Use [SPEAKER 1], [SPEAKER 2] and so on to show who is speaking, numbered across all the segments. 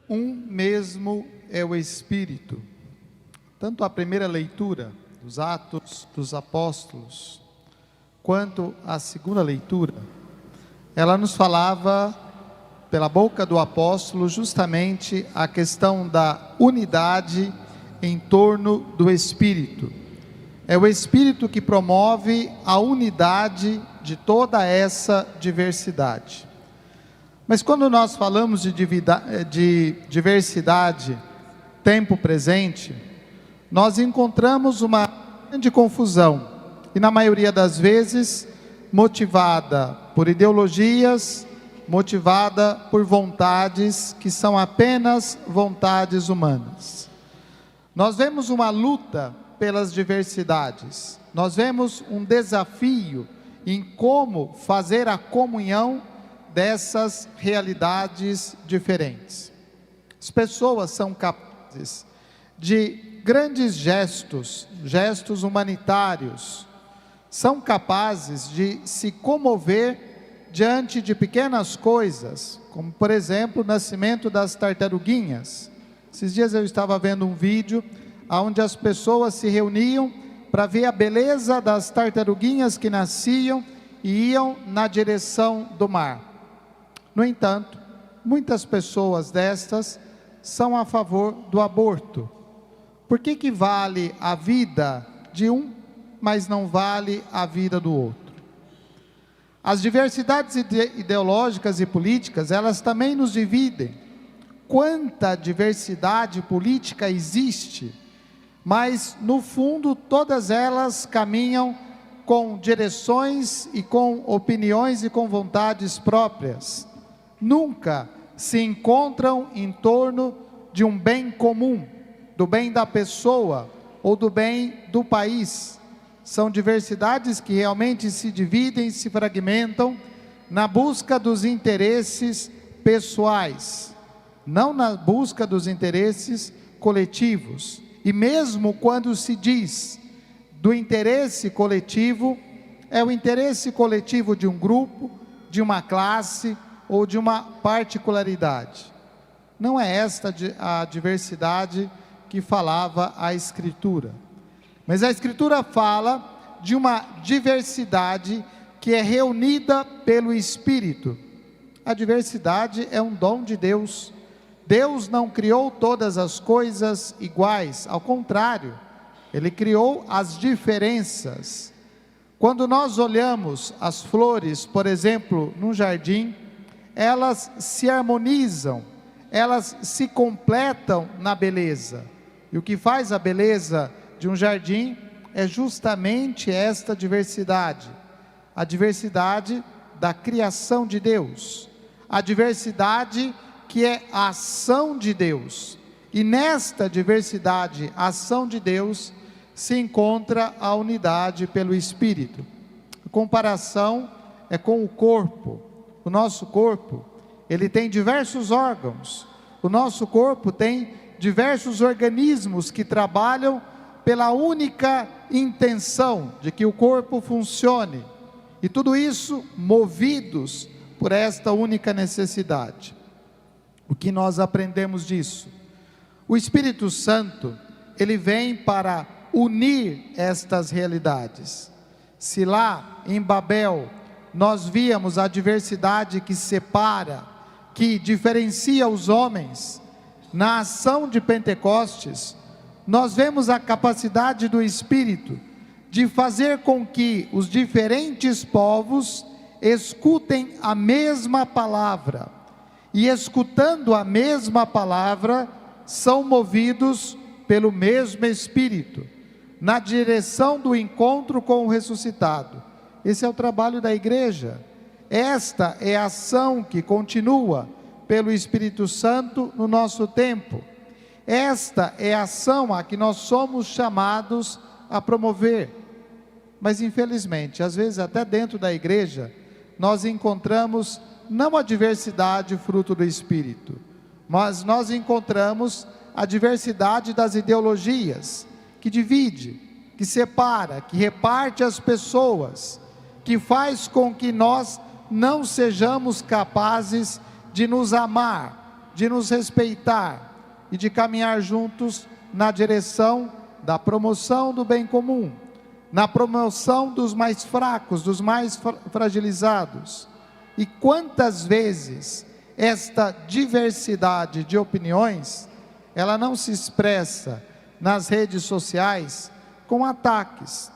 [SPEAKER 1] Um mesmo é o Espírito. Tanto a primeira leitura dos Atos dos Apóstolos, quanto a segunda leitura, ela nos falava, pela boca do apóstolo, justamente a questão da unidade em torno do Espírito. É o Espírito que promove a unidade de toda essa diversidade. Mas quando nós falamos de diversidade, tempo presente, nós encontramos uma grande confusão, e na maioria das vezes motivada por ideologias, motivada por vontades que são apenas vontades humanas. Nós vemos uma luta pelas diversidades, nós vemos um desafio em como fazer a comunhão dessas realidades diferentes. As pessoas são capazes de grandes gestos humanitários, são capazes de se comover diante de pequenas coisas, como por exemplo o nascimento das tartaruguinhas. Esses dias eu estava vendo um vídeo onde as pessoas se reuniam para ver a beleza das tartaruguinhas que nasciam e iam na direção do mar. No entanto, muitas pessoas destas são a favor do aborto. Por que vale a vida de um, mas não vale a vida do outro? As diversidades ideológicas e políticas, elas também nos dividem. Quanta diversidade política existe, mas no fundo todas elas caminham com direções e com opiniões e com vontades próprias. Nunca se encontram em torno de um bem comum, do bem da pessoa ou do bem do país. São diversidades que realmente se dividem, se fragmentam na busca dos interesses pessoais, não na busca dos interesses coletivos. E mesmo quando se diz do interesse coletivo, é o interesse coletivo de um grupo, de uma classe ou de uma particularidade. Não é esta a diversidade que falava a Escritura. Mas a Escritura fala de uma diversidade que é reunida pelo Espírito. A diversidade é um dom de Deus. Deus não criou todas as coisas iguais, ao contrário, Ele criou as diferenças. Quando nós olhamos as flores, por exemplo, num jardim, elas se harmonizam, elas se completam na beleza. E o que faz a beleza de um jardim é justamente esta diversidade. A diversidade da criação de Deus. A diversidade que é a ação de Deus. E nesta diversidade, a ação de Deus, se encontra a unidade pelo Espírito. A comparação é com o corpo. O nosso corpo, ele tem diversos órgãos. O nosso corpo tem diversos organismos que trabalham pela única intenção de que o corpo funcione. E tudo isso movidos por esta única necessidade. O que nós aprendemos disso? O Espírito Santo, ele vem para unir estas realidades. Se lá em Babel nós víamos a diversidade que separa, que diferencia os homens, na ação de Pentecostes, nós vemos a capacidade do Espírito de fazer com que os diferentes povos escutem a mesma palavra, e escutando a mesma palavra, são movidos pelo mesmo Espírito, na direção do encontro com o ressuscitado. Esse é o trabalho da igreja. Esta é a ação que continua pelo Espírito Santo no nosso tempo. Esta é a ação a que nós somos chamados a promover. Mas infelizmente, às vezes até dentro da igreja, nós encontramos não a diversidade fruto do Espírito, mas nós encontramos a diversidade das ideologias, que divide, que separa, que reparte as pessoas, que faz com que nós não sejamos capazes de nos amar, de nos respeitar e de caminhar juntos na direção da promoção do bem comum, na promoção dos mais fracos, dos mais fragilizados. E quantas vezes esta diversidade de opiniões, ela não se expressa nas redes sociais com ataques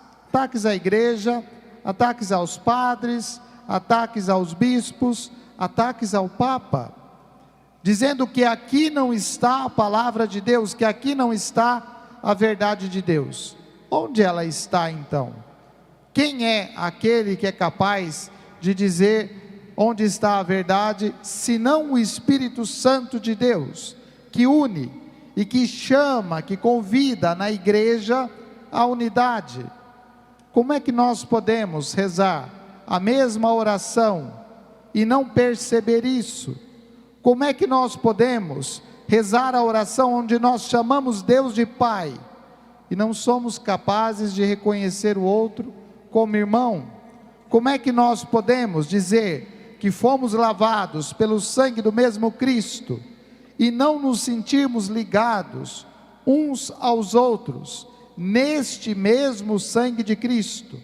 [SPEAKER 1] à igreja, ataques aos padres, ataques aos bispos, ataques ao Papa, dizendo que aqui não está a palavra de Deus, que aqui não está a verdade de Deus. Onde ela está então? Quem é aquele que é capaz de dizer onde está a verdade, senão o Espírito Santo de Deus, que une e que chama, que convida na igreja a unidade? Como é que nós podemos rezar a mesma oração e não perceber isso? Como é que nós podemos rezar a oração onde nós chamamos Deus de Pai e não somos capazes de reconhecer o outro como irmão? Como é que nós podemos dizer que fomos lavados pelo sangue do mesmo Cristo e não nos sentirmos ligados uns aos outros neste mesmo sangue de Cristo,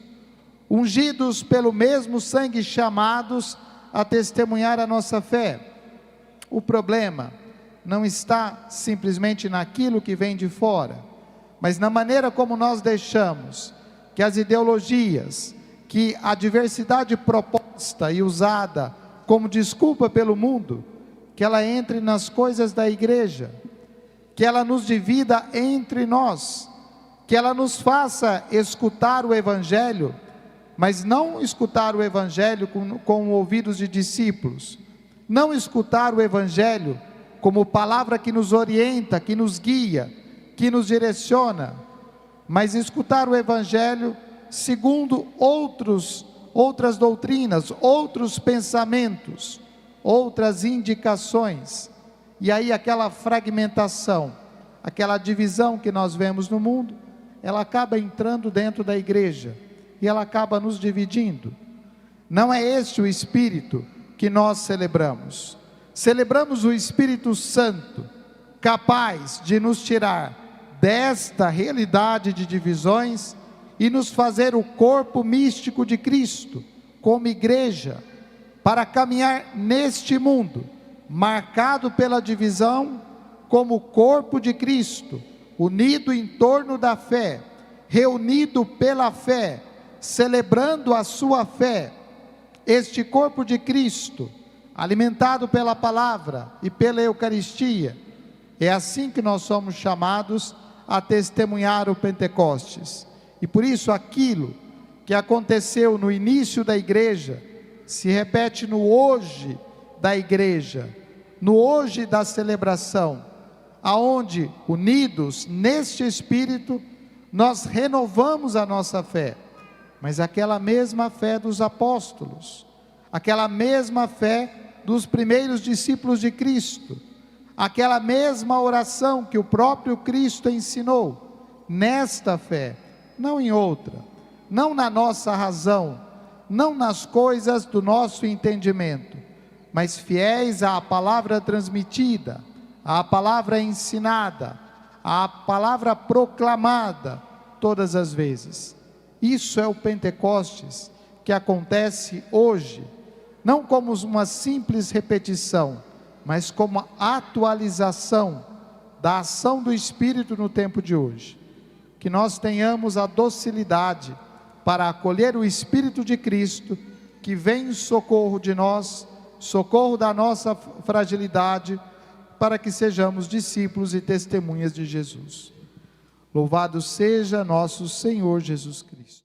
[SPEAKER 1] ungidos pelo mesmo sangue, chamados a testemunhar a nossa fé? O problema não está simplesmente naquilo que vem de fora, mas na maneira como nós deixamos que as ideologias, que a diversidade proposta e usada como desculpa pelo mundo, que ela entre nas coisas da igreja, que ela nos divida entre nós, que ela nos faça escutar o Evangelho, mas não escutar o Evangelho com ouvidos de discípulos, não escutar o Evangelho como palavra que nos orienta, que nos guia, que nos direciona, mas escutar o Evangelho segundo outras doutrinas, outros pensamentos, outras indicações. E aí aquela fragmentação, aquela divisão que nós vemos no mundo, ela acaba entrando dentro da igreja e ela acaba nos dividindo. Não é este o Espírito que nós celebramos. Celebramos o Espírito Santo, capaz de nos tirar desta realidade de divisões e nos fazer o corpo místico de Cristo, como igreja, para caminhar neste mundo, marcado pela divisão, como corpo de Cristo, unido em torno da fé, reunido pela fé, celebrando a sua fé. Este corpo de Cristo, alimentado pela palavra e pela Eucaristia, é assim que nós somos chamados a testemunhar o Pentecostes. E por isso aquilo que aconteceu no início da igreja, se repete no hoje da igreja, no hoje da celebração, aonde, unidos neste Espírito, nós renovamos a nossa fé, mas aquela mesma fé dos apóstolos, aquela mesma fé dos primeiros discípulos de Cristo, aquela mesma oração que o próprio Cristo ensinou, nesta fé, não em outra, não na nossa razão, não nas coisas do nosso entendimento, mas fiéis à palavra transmitida, à palavra ensinada, à palavra proclamada todas as vezes. Isso é o Pentecostes que acontece hoje, não como uma simples repetição, mas como atualização da ação do Espírito no tempo de hoje. Que nós tenhamos a docilidade para acolher o Espírito de Cristo, que vem em socorro de nós, socorro da nossa fragilidade, para que sejamos discípulos e testemunhas de Jesus. Louvado seja nosso Senhor Jesus Cristo.